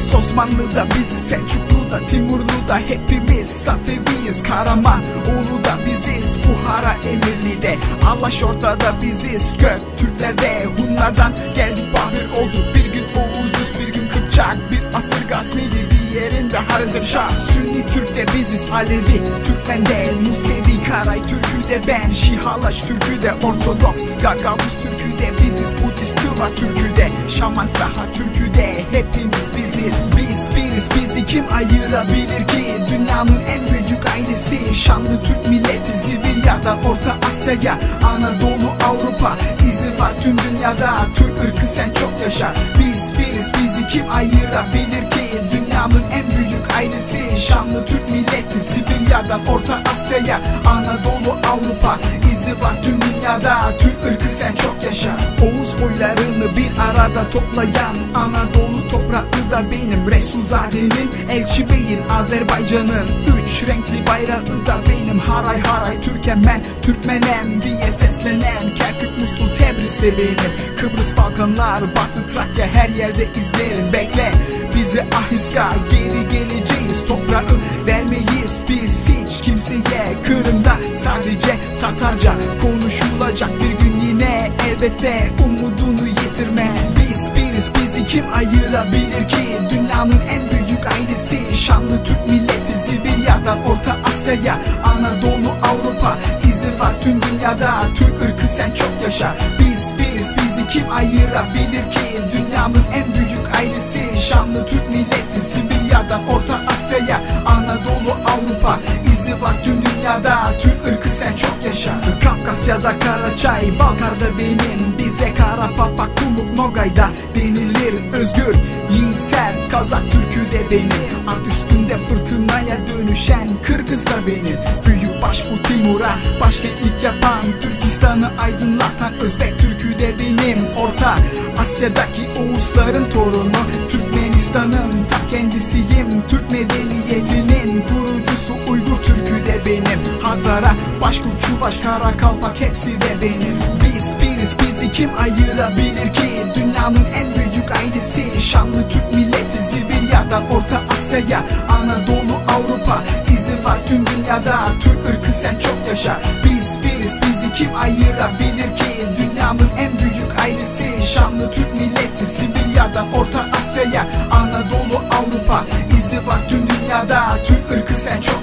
biziz, Osmanlı'da biziz, Selçuklu'da, Timurlu'da hepimiz Safeviyiz, Karaman oğlu da biziz, Buhara Emirli'de, Allaş ortada biziz, Göktürkler'de, Hunlardan geldik Babür olduk, bir gün Oğuzuz, bir gün Kıpçak, bir asır Gazneli, diğerinde Harizmşah. Sünni Türk'te biziz, Alevi Türkmen'de, Musevi Karay Türkü'de ben, Şihalaş Türkü'de, Ortodoks Gagavuz Türkü'de biziz, Budist Tıva Türkü'de, Şaman Saha Türkü'de hepimiz biziz. Biz biriz, bizi kim ayırabilir ki? Dünyanın en büyük ailesi, şanlı Türk milleti, Sibirya'dan Orta Asya'ya, Anadolu Avrupa, izi var tüm dünyada, Türk ırkı sen çok yaşa. Biz biriz, bizi kim ayırabilir ki? Dünyanın en büyük ailesi, şanlı Türk milleti, Sibirya'dan Orta Asya'ya, Anadolu Avrupa, izi var tüm dünyada, Türk ırkı sen çok yaşa. Oğuz boylarını bir arada toplayan, Anadolu toprağı da benim, Resulzade'nin elçi beyin, Azerbaycan'ın üç renkli bayrağı da benim, Haray haray Türkemen, Türkmenem diye seslenen, Kerkük, Musul, Tebriz de benim, Kıbrıs, Balkanlar, Batı Trakya, her yerde izlerim. Bekle bizi ahiska, geri geleceğiz, toprağı vermeyiz biz hiç kimseye. Kırım'da sadece Tatarca konuşulacak bir gün yine, elbette umudunu yitirme. Biz biriz, bizi kim ayırabilir ki? Dünyanın en büyük ailesi, şanlı Türk milleti, Sibirya'dan Orta Asya'ya, Anadolu Avrupa, izi var tüm dünyada, Türk ırkı sen çok yaşa. Biz biriz, bizi kim ayırabilir ki? Dünyanın en büyük ailesi, şanlı Türk milleti, Sibirya'dan Orta Asya'ya, Anadolu Avrupa, izi var tüm dünyada, Türk ırkı sen çok yaşa. Kafkasya'da Karaçay, Balkar'da benim, bize Karapapa, Kumuk, Nogay'da denilir. Özgür, yiğit, sert, Kazak Türkü de benim, at üstünde fırtınaya dönüşen Kırgız da benim. Büyük baş bu Timur'a başkentlik yapan, Türkistan'ı aydınlatan Özbek Türkü de benim. Orta Asya'daki Oğuzların torunu, Türkmenistan'ın ta kendisiyim, Türk medeniyetinin kurucusu Uygur Türkü de benim. Hazara, Başkurt, Çuvaş, Karakalpak hepsi de benim. Biz biriz, bizi kim ayırabilir ki? Dünyanın en büyük ailesi, şanlı Türk milleti, Sibirya'dan Orta Asya'ya, Anadolu Avrupa, izi var tüm dünyada, Türk ırkı sen çok yaşa. Biz biriz, bizi kim ayırabilir ki? Dünyanın en büyük ailesi, şanlı Türk milleti, Sibirya'dan Orta Asya'ya, Anadolu Avrupa, izi var tüm dünyada, Türk ırkı sen çok